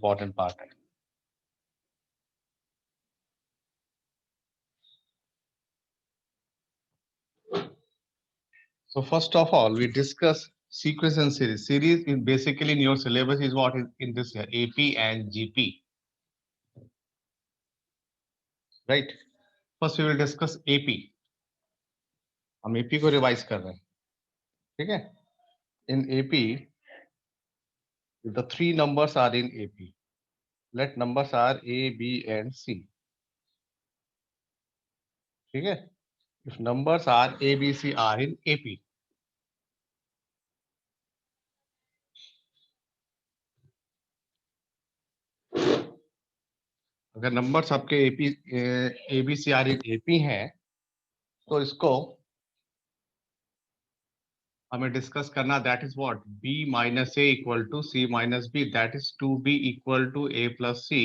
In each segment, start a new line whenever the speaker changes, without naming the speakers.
Important part है। So first of all, we discuss sequence and series. Series is basically in your syllabus is what is in this year, AP and GP, right? First we will discuss AP. हम AP को revise कर रहे हैं, ठीक है? In AP, the three numbers are in AP. Let numbers are A, B, and C. ठीक है? If numbers are A, B, C are in AP. अगर नंबर्स आपके AP, A, B, C are in AP हैं, तो इसको हमें discuss करना, that is what b minus a equal to c minus b, that is 2b equal to a plus c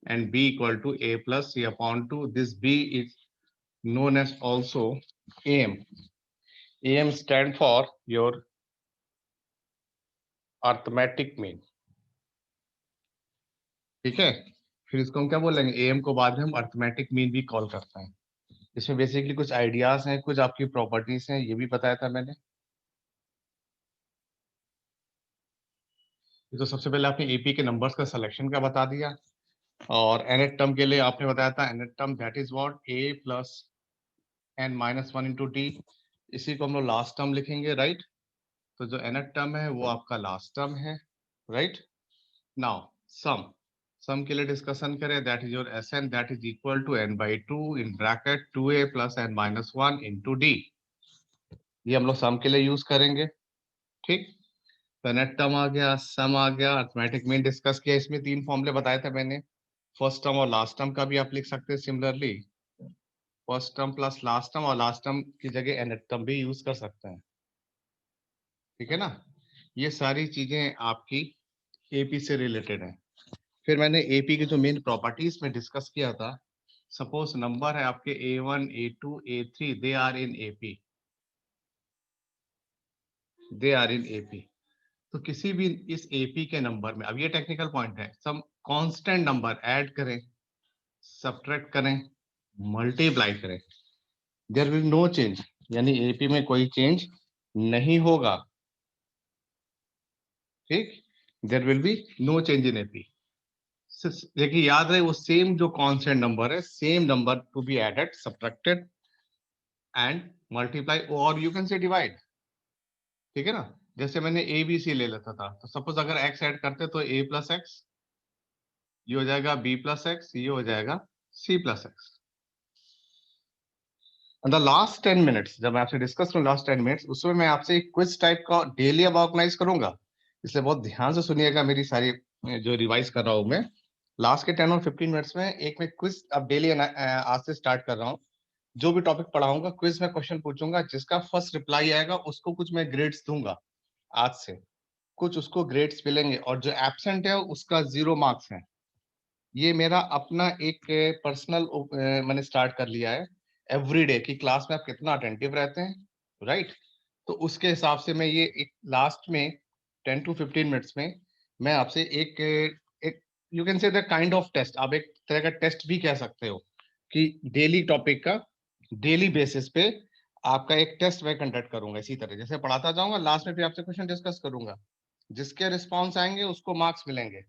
and b equal to a plus c upon two this b is known as also am. Am stand for your arithmetic mean, ठीक है? फिर इसको हम क्या बोलेंगे, am को बाद में हम arithmetic mean भी कॉल करते हैं। इसमें बेसिकली कुछ आइडियाज हैं, कुछ आपकी प्रॉपर्टीज हैं, ये भी बताया था मैंने। तो सबसे पहले आपने एपी के नंबर्स का सिलेक्शन का बता दिया, और nth टर्म के लिए आपने बताया था nth term that is what a plus n minus 1 into T, इसी को हम लोग लास्ट टर्म लिखेंगे, राइट? तो जो nth टर्म है वो आपका लास्ट टर्म है, राइट? नाउ सम, सम के लिए डिस्कशन करें, that is your Sn that is equal to n by 2 in bracket 2a plus n minus 1 into d, ये हम लोग सम के लिए यूज करेंगे, ठीक? तो nth टर्म आ गया, सम आ गया, अरिथमेटिक मीन डिस्कस किया, इसमें तीन फॉर्मूले बताए थे मैंने, फर्स्ट टर्म और लास्ट टर्म का भी आप लिख सकते हैं similarly, first term plus last term, और लास्ट टर्म की जगह nth टर्म भी यूज कर सकते हैं, ठीक है ना? ये सारी चीजें आपकी एपी से रिलेटेड है। फिर मैंने एपी की जो मेन प्रॉपर्टीज में डिस्कस किया था, सपोज नंबर है आपके A1, A2, A3, they are in AP, they are in AP. तो किसी भी इस एपी के नंबर में, अब ये टेक्निकल पॉइंट है, सम कांस्टेंट नंबर ऐड करें, सब्ट्रैक्ट करें, मल्टीप्लाई करें, देयर विल नो चेंज, यानी एपी में कोई चेंज नहीं होगा, ठीक? There will be no change in AP. देखिए याद रहे, वो सेम जो कांस्टेंट नंबर है, same number to be added, subtracted and multiply, और यू कैन से डिवाइड, ठीक है ना? जैसे मैंने ए बी सी ले लेता था, तो सपोज अगर एक्स ऐड करते तो ए प्लस एक्स, ये हो जाएगा बी प्लस एक्स, ये हो जाएगा C plus X. The last 10 minutes, जब मैं आपसे डिस्कस करूँ लास्ट 10 मिनट्स, उसमें मैं आपसे एक क्विज टाइप का डेली अब ऑर्गेनाइज करूंगा, इसलिए बहुत ध्यान से सुनिएगा मेरी सारी जो रिवाइज कर रहा हूं मैं। लास्ट के 10 और 15 मिनट्स में एक मैं क्विज अब डेली आज से स्टार्ट कर रहा हूँ। जो भी टॉपिक पढ़ाऊंगा क्विज में क्वेश्चन पूछूंगा, जिसका फर्स्ट रिप्लाई आएगा उसको कुछ मैं ग्रेड्स दूंगा, आज से कुछ उसको ग्रेड्स मिलेंगे, और जो एब्सेंट है उसका 0 मार्क्स है। ये मेरा अपना एक पर्सनल मैंने स्टार्ट कर लिया है, एवरीडे की क्लास में आप कितना अटेंटिव रहते हैं, राइट? तो उसके हिसाब से मैं ये एक लास्ट में 10 टू 15 मिनट्स में मैं आपसे एक you can say the kind of test, आप एक तरह का टेस्ट भी कह सकते हो, कि डेली टॉपिक का डेली बेसिस पे आपका एक टेस्ट मैं कंडक्ट करूंगा, इसी तरह जैसे पढ़ाता जाऊंगा, लास्ट में फिर आपसे क्वेश्चन डिस्कस करूंगा, जिसके रिस्पॉन्स आएंगे उसको मार्क्स मिलेंगे,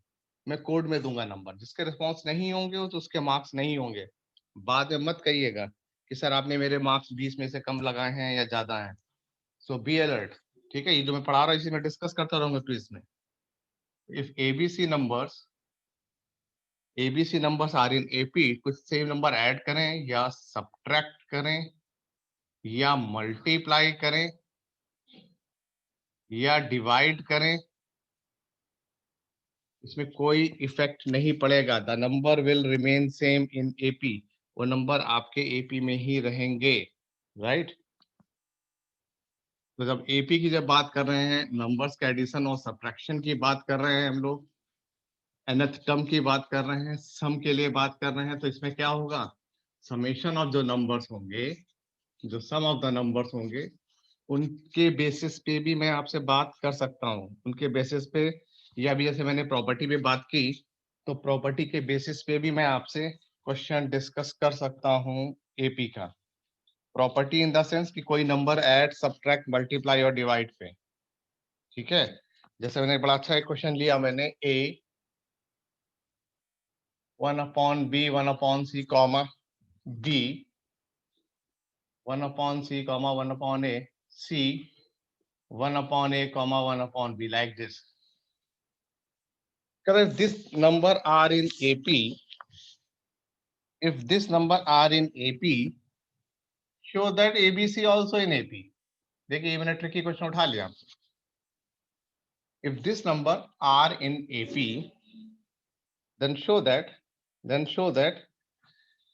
मैं कोड में दूंगा नंबर, जिसके रिस्पॉन्स नहीं होंगे तो उसके मार्क्स नहीं होंगे। बाद में मत कहिएगा कि सर आपने मेरे मार्क्स 20 में से कम लगाए हैं या ज्यादा हैं, सो बी अलर्ट, ठीक है? ये जो मैं पढ़ा रहा हूँ इसी में डिस्कस करता रहूंगा क्विज में। If ABC numbers are in AP, कुछ सेम नंबर ऐड करें या सब्ट्रैक्ट करें या मल्टीप्लाई करें या डिवाइड करें, इसमें कोई इफेक्ट नहीं पड़ेगा, the number will remain same in AP, वो नंबर आपके एपी में ही रहेंगे, राइट? तो जब एपी की जब बात कर रहे हैं, नंबर्स के एडिशन और सब्ट्रैक्शन की बात कर रहे हैं हम लोग, nth टर्म की बात कर रहे हैं, सम के लिए बात कर रहे हैं, तो इसमें क्या होगा, समेशन ऑफ जो नंबर्स होंगे, जो सम ऑफ द नंबर्स होंगे, उनके बेसिस पे भी मैं आपसे बात कर सकता हूँ, उनके बेसिस पे, या भी जैसे मैंने प्रॉपर्टी पे बात की तो प्रॉपर्टी के बेसिस पे भी मैं आपसे क्वेश्चन डिस्कस कर सकता हूं एपी का। प्रॉपर्टी इन द सेंस कि कोई नंबर ऐड, सब्ट्रैक्ट, मल्टीप्लाई और डिवाइड पे, ठीक है। जैसे मैंने बड़ा अच्छा एक क्वेश्चन लिया, मैंने ए 1/b 1/c comma b 1/c comma 1/a c 1/a comma 1/b like this. If this number are in AP, if this number are in AP, show that ABC also in AP. देखिए ये मैंने tricky question उठा लिया। If this number are in AP, then show that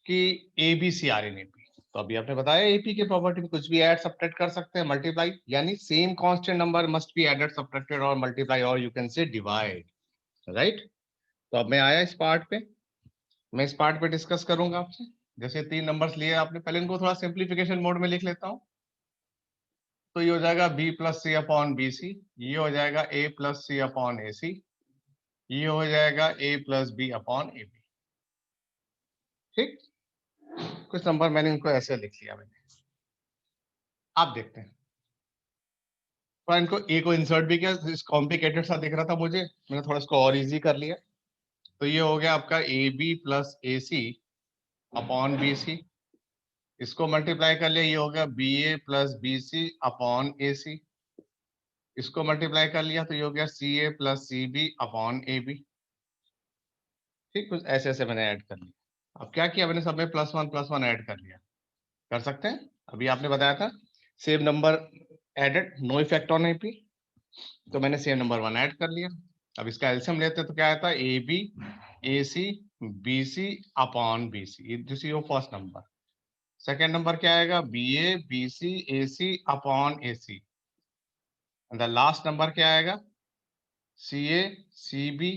कि ABC are in AP. तो अभी आपने बताया AP के प्रॉपर्टी में कुछ भी ऐड सब्ट्रैक्ट कर सकते हैं, मल्टीप्लाई, यानी same constant number must be added, subtracted और मल्टीप्लाई, और you can say divide, right. तो अब मैं आया इस पार्ट पे, मैं इस पार्ट पे डिस्कस करूंगा आपसे। जैसे 3 नंबर्स लिए आपने, पहले इनको थोड़ा सिंप्लीफिकेशन मोड में लिख लेता हूं। तो ये हो जाएगा b plus C upon B C, ये हो जाएगा a plus C upon A C, ये हो जाएगा a plus B upon A B. ठीक, कुछ नंबर मैंने इनको ऐसे लिख लिया मैंने। आप देखते हैं, तो इनको a को इंसर्ट भी किया, इस कॉम्प्लिकेटेड सा दिख रहा था मुझे, मैंने थोड़ा इसको और इजी कर लिया। तो ये हो गया आपका A B plus A C upon B C, इसको मल्टीप्लाई कर लिया, ये हो गया B A plus B C upon A C, इसको मल्टीप्लाई कर लिया तो ये हो गया C A plus C B upon A B. ठीक, कुछ ऐसे ऐसे मैंने ऐड कर लिया। अब क्या किया मैंने, सब में प्लस वन ऐड कर लिया। कर सकते हैं, अभी आपने बताया था same number added, no effect on AP, तो मैंने सेम नंबर 1 ऐड कर लिया। अब इसका एलसीएम लेते तो क्या आता है, A B A C B C upon B C, this is your first number. Second number क्या आएगा, B C A C upon A C, and the last number क्या आएगा, C B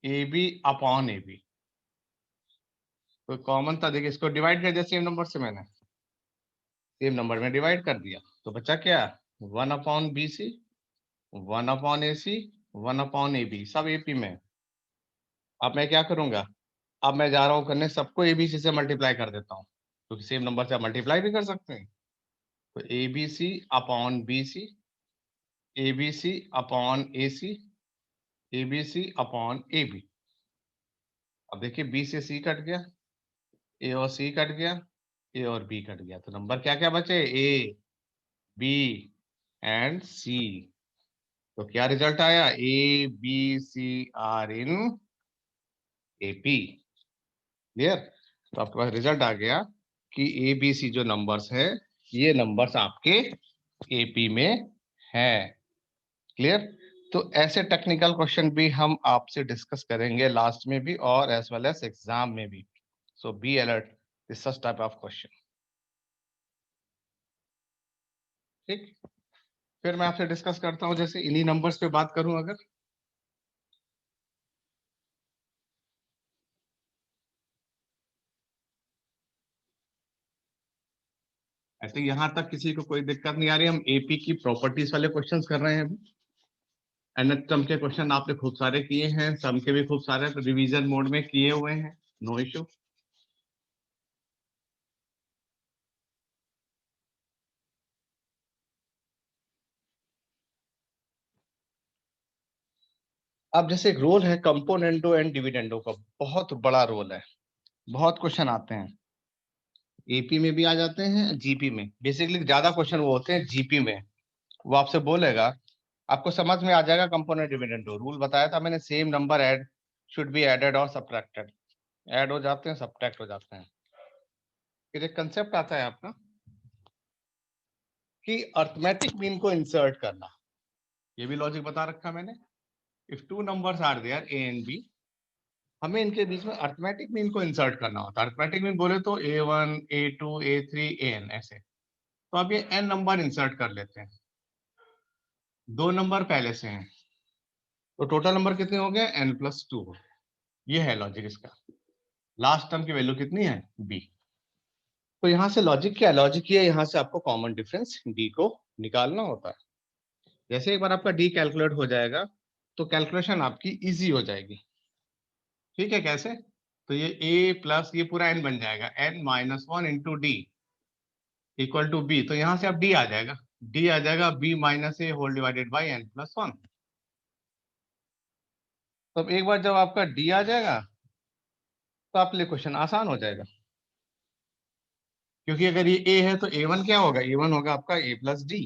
A B upon A B. तो common था, देखिए इसको divide कर दिया सेम नंबर से, मैंने सेम नंबर में डिवाइड कर दिया, तो बचा क्या, 1/BC 1/AC 1/AB, सब एपी में। अब मैं क्या करूंगा, अब मैं जा रहा हूं करने सबको एबीसी से मल्टीप्लाई कर देता हूं, क्योंकि सेम नंबर से आप मल्टीप्लाई भी कर सकते हैं। तो ABC upon BC, ABC upon AC, ABC upon AB. अब देखिए बी से सी कट गया, ए और सी कट गया, ए और बी कट गया, तो नंबर क्या क्या बचे, ए बी एंड सी। तो क्या रिजल्ट आया, A B C are in AP. Clear, तो आपके पास रिजल्ट आ गया कि ए बी सी जो नंबर्स है, ये नंबर्स आपके एपी में है। क्लियर, तो ऐसे टेक्निकल क्वेश्चन भी हम आपसे डिस्कस करेंगे लास्ट में भी, और एज वेल एज एग्जाम में भी। So be alert this such type of question. ठीक, फिर मैं आपसे डिस्कस करता हूं, जैसे इन्हीं नंबर्स पे बात करूं अगर, ऐसे यहां तक किसी को कोई दिक्कत नहीं आ रही, हम एपी की प्रॉपर्टीज वाले क्वेश्चंस कर रहे हैं अभी। एनएचएम के क्वेश्चन आपने खूब सारे किए हैं, सम के भी खूब सारे रिवीजन मोड में किए हुए हैं, नो इशू। अब जैसे एक रोल है कंपोनेंडो एंड डिविडेंडो का, बहुत बड़ा रोल है, बहुत क्वेश्चन आते हैं, एपी में भी आ जाते हैं, जीपी में। बेसिकली ज्यादा क्वेश्चन वो होते हैं जीपी में। वो आपसे बोलेगा, आपको समझ में आ जाएगा कंपोनेंट डिविडेंडो रूल बताया था मैंने, same number add should be added और सब्ट्रैक्टेड, ऐड हो जाते हैं सब्ट्रैक्ट हो जाते हैं। फिर एक कंसेप्ट आता है आपका कि अर्थमेटिक मीन को इंसर्ट करना, ये भी लॉजिक बता रखा मैंने। If two numbers are there A and B, हमें इनके बीच में अर्थमेटिक मीन को इंसर्ट करना होता है। अर्थमेटिक मीन बोले तो a1 a2 a3 an ऐसे। तो अब ये n नंबर इंसर्ट कर लेते हैं, 2 नंबर पहले से हैं, तो टोटल नंबर कितने हो गए, n+2। ये है लॉजिक इसका। लास्ट टर्म की वैल्यू कितनी है, b। तो यहाँ से लॉजिक क्या है, लॉजिक ये, यहाँ से आपको कॉमन डिफरेंस d को निकालना होता है। जैसे एक बार आपका d कैलकुलेट हो जाएगा, तो कैलकुलेशन आपकी इजी हो जाएगी। ठीक है, कैसे? तो ये a प्लस ये पूरा n बन जाएगा, n minus one into D equal to B. तो यहां से अब d आ जाएगा, d आ जाएगा b minus A whole divided by n plus one. तो अब एक बार जब आपका d आ जाएगा तो आपके लिए क्वेश्चन आसान हो जाएगा, क्योंकि अगर ये a है तो a1 क्या होगा? a1 होगा आपका a प्लस डी।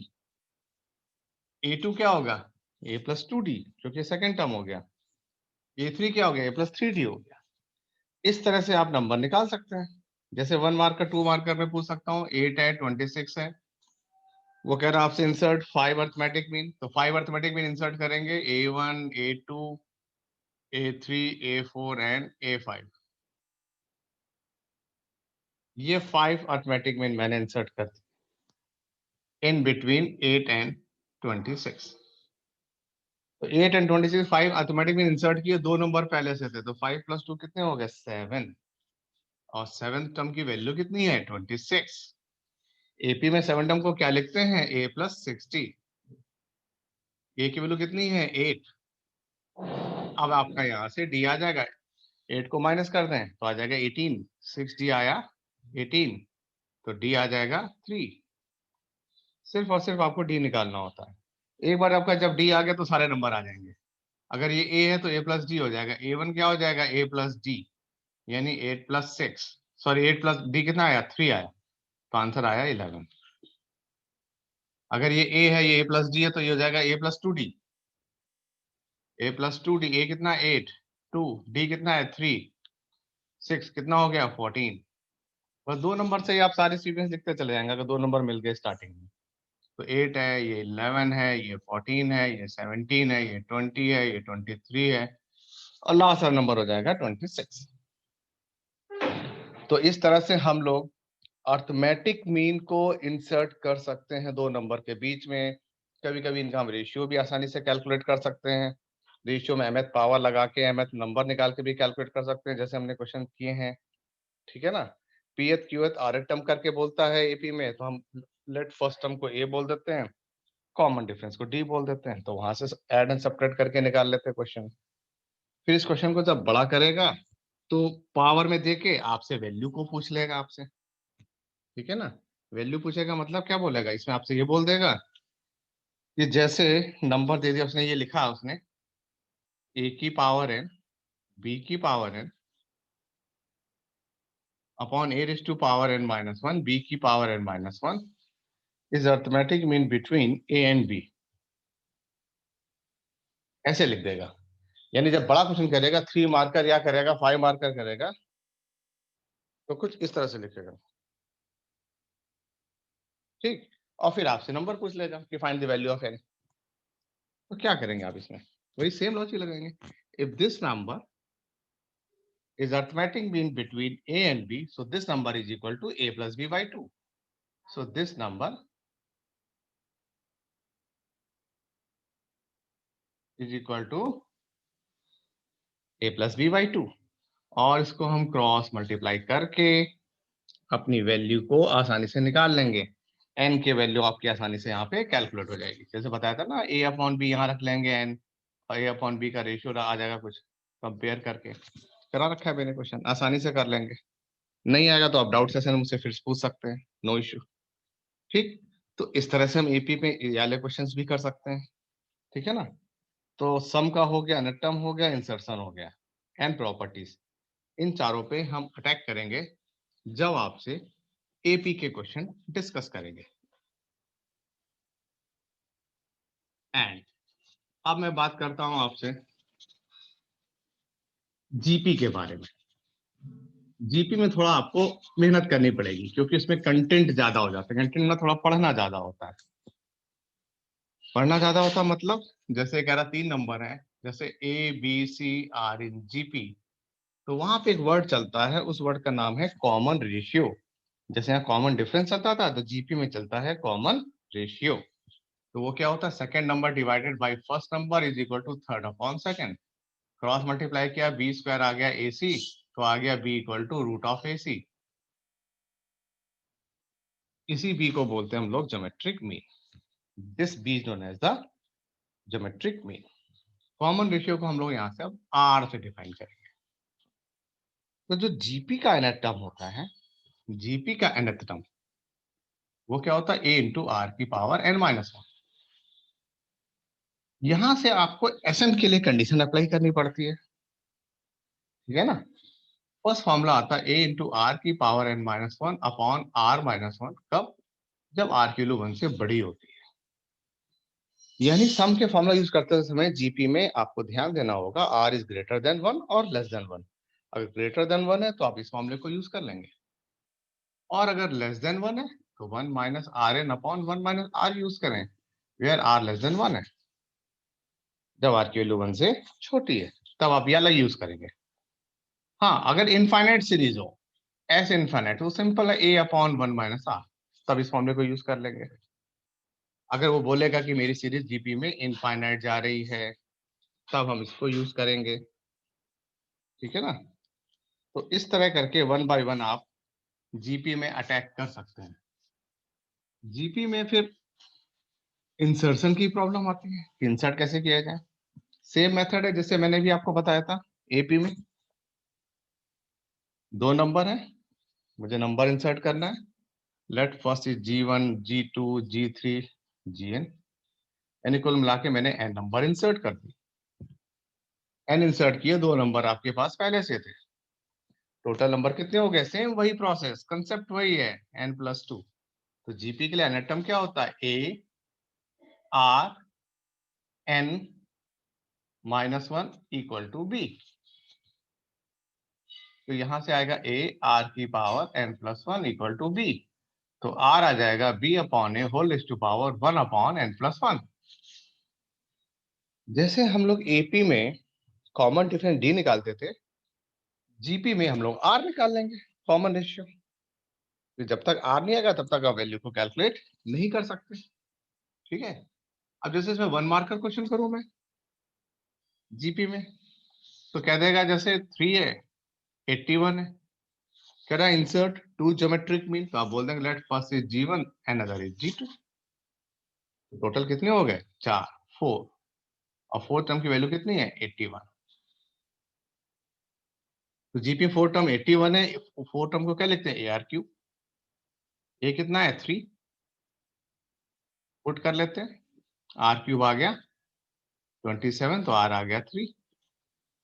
a2 क्या होगा? a प्लस टू डी, जो कि सेकेंड टर्म हो गया। a3 क्या हो गया? a प्लस थ्री डी हो गया। इस तरह से आप नंबर निकाल सकते हैं। जैसे 1 मार्कर 2 मार्कर में पूछ सकता हूँ, 8 है 26 है, वो कह रहा है आपसे इंसर्ट 5 अर्थमेटिक मीन। तो 5 अर्थमेटिक मीन इंसर्ट करेंगे, a1 a2 a3 a4 and a5। ये 5 अर्थमेटिक मीन मैंने इंसर्ट कर दिया इन बिटवीन 8 एंड 26। तो 8 एंड 26 5 अर्थमेटिक मीन इंसर्ट किए, दो नंबर पहले से थे, तो 5 प्लस 2 कितने हो गए? 7। और 7th टर्म की वैल्यू कितनी है? 26। एपी में 7 टर्म को क्या लिखते हैं? a plus 60। ए की वैल्यू कितनी है? 8। अब आपका यहाँ से डी आ जाएगा, 8 को माइनस कर दें तो आ जाएगा 18। 6d आया 18, तो डी आ जाएगा 3। सिर्फ और सिर्फ आपको डी निकालना होता है। एक बार आपका जब डी आ गया तो सारे नंबर आ जाएंगे। अगर ये ए है तो ए प्लस डी हो जाएगा, a1 क्या हो जाएगा? a प्लस डी, यानी 8 प्लस 6, सॉरी 8 प्लस डी कितना आया? 3 आया, तो आंसर आया 11। अगर ये ए है, ये ए प्लस डी है, तो ये हो जाएगा ए प्लस टू डी। ए प्लस टू डी, ए कितना? 8, 2, डी कितना है? 3, 6 कितना हो गया? 14। बस दो नंबर से ही आप सारे सीक्वेंस लिखते चले जाएंगे, अगर दो नंबर मिल गए स्टार्टिंग में। तो 8 है, ये 11 है, ये 14 है, ये 17 है, ये 20 है, ये 23 है, और लास्ट नंबर हो जाएगा 26। तो इस तरह से हम लोग अर्थमेटिक मीन को इंसर्ट कर सकते हैं दो नंबर के बीच में। कभी कभी इनका हम रेशियो भी आसानी से कैलकुलेट कर सकते हैं। रेशियो में mth पावर लगा के mth नंबर निकाल के भी कैलकुलेट कर सकते हैं, जैसे हमने क्वेश्चन किए हैं। ठीक है ना? pth qth rth टर्म करके बोलता है एपी में, तो हम लेट फर्स्ट टर्म को a बोल देते हैं, कॉमन डिफरेंस को d बोल देते हैं, तो वहां से ऐड एंड सब्ट्रैक्ट करके निकाल लेते हैं क्वेश्चन। फिर इस क्वेश्चन को जब बड़ा करेगा तो पावर में देके आपसे वैल्यू को पूछ लेगा आपसे। ठीक है ना? वैल्यू पूछेगा मतलब क्या बोलेगा इसमें? आपसे ये बोल देगा कि जैसे नंबर दे दिया उसने, ये लिखा उसने a की पावर n, b की power n upon a raise to power n minus one, b की power n minus one is arithmetic mean between a and b। ऐसे लिख देगा। यानी जब बड़ा क्वेश्चन करेगा 3 मार्कर या करेगा 5 मार्कर करेगा, तो कुछ इस तरह से लिखेगा। ठीक। और फिर आपसे नंबर पूछ लेगा कि find the value of n। तो क्या करेंगे आप इसमें? वही सेम लॉजिक लगाएंगे। If this number is arithmetic mean between a and b, so this number is equal to a plus b by 2. So this number is equal to a plus b by 2। और इसको हम cross multiply करके अपनी value को आसानी से निकाल लेंगे। n की वैल्यू आपकी आसानी से यहाँ पे कैलकुलेट हो जाएगी। जैसे बताया था ना, a अपॉन बी यहाँ रख लेंगे n, और a अपॉन बी का रेशियो आ जाएगा कुछ, कंपेयर करके करा रखा है मैंने क्वेश्चन, आसानी से कर लेंगे। नहीं आएगा तो आप डाउट सेशन मुझसे फिर पूछ सकते हैं, नो इश्यू। ठीक। तो इस तरह से हम एपी में ये वाले क्वेश्चंस भी कर सकते हैं। ठीक है ना? तो सम का हो गया, नेटम हो गया, इंसर्शन हो गया, एंड प्रॉपर्टीज, इन चारों पे हम अटैक करेंगे जब आपसे एपी के क्वेश्चन डिस्कस करेंगे। एंड अब मैं बात करता हूं आपसे जीपी के बारे में। जीपी में थोड़ा आपको मेहनत करनी पड़ेगी, क्योंकि इसमें कंटेंट ज्यादा हो जाता है। कंटेंट में थोड़ा पढ़ना ज्यादा होता है। पढ़ना ज्यादा होता है मतलब, जैसे कह रहा 3 नंबर है, जैसे A B C are in GP, तो वहां पे एक वर्ड चलता है, उस वर्ड का नाम है कॉमन रेशियो। जैसे यहाँ कॉमन डिफरेंस चलता था, तो जीपी में चलता है कॉमन रेशियो। तो वो क्या होता है? Second number divided by first number is equal to third upon second. Cross multiply किया, बी स्क्वायर आ गया AC, तो आ गया B equal to root of AC। इसी बी को बोलते हैं हम लोग geometric mean. This B is known as the geometric mean. Common ratio को हम लोग यहाँ से अब आर से डिफाइन करेंगे। तो जो जीपी का nth टर्म होता है, जीपी का nth टर्म वो क्या होता है, a इंटू आर की पावर n-1। यहां से आपको एसएन के लिए कंडीशन अप्लाई करनी पड़ती है, ठीक है ना। फर्स्ट फॉर्मूला आता है a इंटू आर की पावर n-1 अपॉन r-1। कब? जब आर की वैल्यू 1 से बड़ी होती है। यानी सम के फॉर्मूला यूज करते समय जीपी में आपको ध्यान देना होगा r इज ग्रेटर देन 1 और लेस देन 1। अगर ग्रेटर देन 1 है तो आप इस फॉर्मूले को यूज कर लेंगे, और अगर लेस देन 1 है तो 1 minus R N upon 1 minus R use करें, वेयर आर लेस देन 1 है। जब आर की वैल्यू 1 से छोटी है तब आप ये अलग यूज करेंगे। हाँ, अगर इनफाइनाइट सीरीज हो, एस इनफाइनाइट, तो सिंपल है a अपॉन 1 माइनस आर, तब इस फॉर्मूले को यूज कर लेंगे। अगर वो बोलेगा कि मेरी सीरीज जीपी में इनफाइनाइट जा रही है, तब हम इसको यूज करेंगे, ठीक है ना। तो इस तरह करके वन बाय वन आप जीपी में अटैक कर सकते हैं। जीपी में फिर इंसर्शन की प्रॉब्लम आती है, इंसर्ट कैसे किया जाए। सेम मेथड है जैसे मैंने भी आपको बताया था। एपी में दो नंबर है, मुझे नंबर इंसर्ट करना है। Let first is G1, G2, G3, Gn, यानी कुल मिला के मैंने n नंबर इंसर्ट कर दी। n इंसर्ट किए, दो नंबर आपके पास पहले से थे, टोटल नंबर कितने हो गए? सेम वही प्रोसेस, कंसेप्ट वही है, n+2। तो जीपी के लिए एनेटम क्या होता है? a r n-1 equal to b। तो यहां से आएगा a r की power n+1 equal to b। तो r आ जाएगा b upon A whole is to power 1 upon n+1। जैसे हम लोग एपी में कॉमन डिफरेंस डी निकालते थे, जीपी में हम लोग आर निकाल लेंगे, कॉमन रेशियो। तो जब तक आर नहीं आएगा तब तक आप वैल्यू को कैलकुलेट नहीं कर सकते, ठीक है। अब जैसे इसमें वन मार्कर क्वेश्चन करूं मैं जीपी में, तो कह देगा जैसे 3 है, 81 है, कह रहा है इंसर्ट टू ज्योमेट्रिक मीन, तो आप बोल देंगे let first is G1 and other is G2। Total कितने हो गए? 4, 4, और फोर्थ टर्म की वैल्यू कितनी है? 81। तो जीपी फोर टर्म 81 है, फोर टर्म को क्या लिखते हैं? AR cube. ये कितना है? 3। पुट कर लेते हैं, आर क्यूब आ गया 27, तो आर आ गया 3।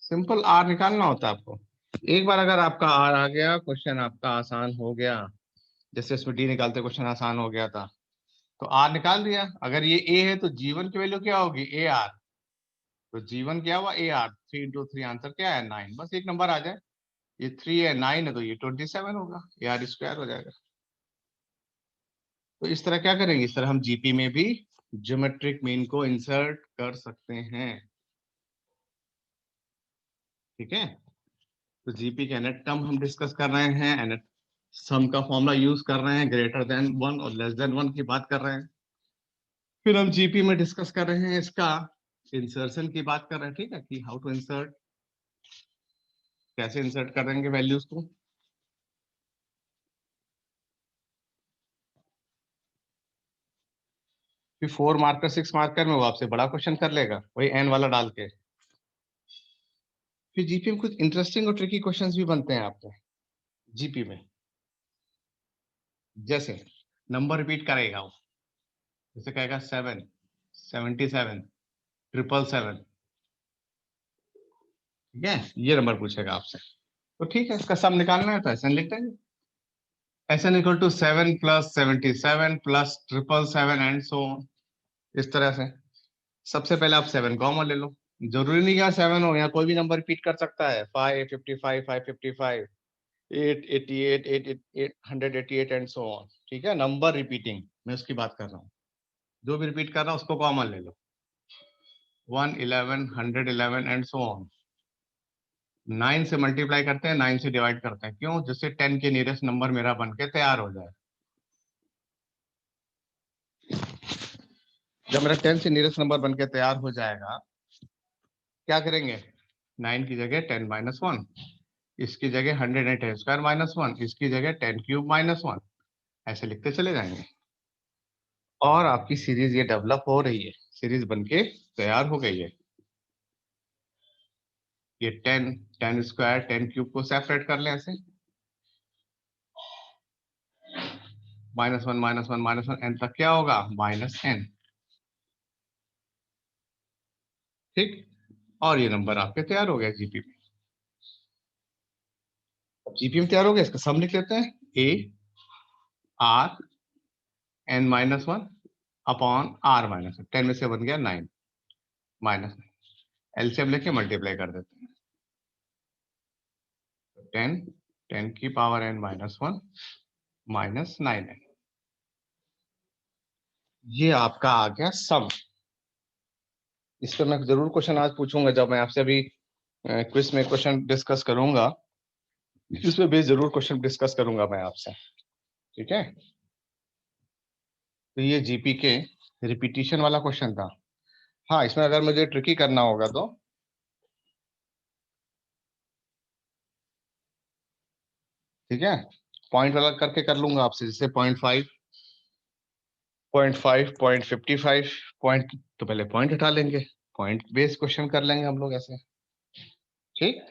सिंपल आर निकालना होता है आपको। एक बार अगर आपका आर आ गया, क्वेश्चन आपका आसान हो गया। जैसे इसमें डी निकालते क्वेश्चन आसान हो गया था, तो आर निकाल दिया। अगर ये ए है तो जीवन की वैल्यू क्या होगी? AR। तो जीवन क्या हुआ? AR। 3 इंटू 3 आंसर क्या है? 9। बस एक नंबर आ जाए, ये 3 है, 9 है, तो ये 27 होगा, AR² हो जाएगा। तो इस तरह क्या करेंगे, इस तरह हम जीपी में भी ज्योमेट्रिक मीन को इंसर्ट कर सकते हैं, ठीक है। तो जीपी के nth टर्म हम डिस्कस कर रहे हैं, nth सम का फॉर्मूला यूज कर रहे हैं, ग्रेटर देन 1 और लेस देन 1 की बात कर रहे हैं। फिर हम जीपी में डिस्कस कर रहे हैं इसका इंसर्शन की बात कर रहे हैं, ठीक है, कि हाउ टू इंसर्ट, कैसे इंसर्ट करेंगे वैल्यूज को। फिर 4 मार्कर 6 मार्कर में वो आपसे बड़ा क्वेश्चन कर लेगा, वही एन वाला डाल के। फिर जीपी में कुछ इंटरेस्टिंग और ट्रिकी क्वेश्चंस भी बनते हैं आपको जीपी में। जैसे नंबर रिपीट करेगा वो, जैसे कहेगा 7, 77, 777, ठीक है, ये नंबर पूछेगा आपसे। तो ठीक है, इसका सम निकालना है तो ऐसे लिख देंगे, N equal to 7 plus 77 plus 777 and so on. इस तरह से सबसे पहले आप 7 कॉमन ले लो, जरूरी नहीं यहाँ 7 हो, यहाँ कोई भी नंबर रिपीट कर सकता है। 555, 555, 888, 888 एंड सो ऑन, ठीक है। नंबर रिपीटिंग मैं उसकी बात कर रहा हूँ, जो भी रिपीट कर रहा हूँ उसको कॉमन ले लो। 111, 111 एंड सो ऑन। 9 से मल्टीप्लाई करते हैं, 9 से डिवाइड करते हैं, क्यों? जिससे 10 के नियरेस्ट नंबर मेरा बन के तैयार हो जाए। जब मेरा 10 से नियरेस्ट नंबर बन के तैयार हो जाएगा, क्या करेंगे? 9 की जगह 10-1, इसकी जगह 110² -1, इसकी जगह 10³ -1, ऐसे लिखते चले जाएंगे। और आपकी सीरीज ये डेवलप हो रही है, सीरीज बन के तैयार हो गई है। ये 10 स्क्वायर 10 क्यूब को सेपरेट कर लें ऐसे, -1 n तक क्या होगा, -n। ठीक, और ये नंबर आपके तैयार हो गया जीपी में। जीपी में तैयार हो गया, इसका सम लिख लेते हैं, a r n-1 upon r-1। 10 में से बन गया 9 माइनस, एलसीएम लेके मल्टीप्लाई कर देते हैं, 10 की पावर n-1 माइनस 9n। ये आपका आ गया सम। इस पर मैं जरूर क्वेश्चन आज पूछूंगा, जब मैं आपसे अभी क्विज में क्वेश्चन डिस्कस करूंगा, इस पे भी जरूर क्वेश्चन डिस्कस करूंगा मैं आपसे। ठीक है, तो ये जीपी के रिपीटिशन वाला क्वेश्चन था। हाँ, इसमें अगर मुझे ट्रिकी करना होगा तो ठीक है, पॉइंट वाला करके कर लूंगा आपसे, जैसे 0.5, 0.5, 0.55 पॉइंट, तो पहले पॉइंट हटा लेंगे, पॉइंट बेस्ड क्वेश्चन कर लेंगे हम लोग ऐसे। ठीक,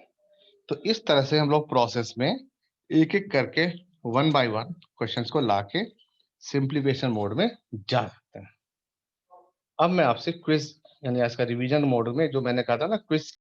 तो इस तरह से हम लोग प्रोसेस में एक एक करके 1 बाय 1 क्वेश्चंस को लाके सिंप्लीफिकेशन मोड में जा सकते हैं। अब मैं आपसे क्विज यानी आज का रिवीजन मोड में, जो मैंने कहा था ना क्विज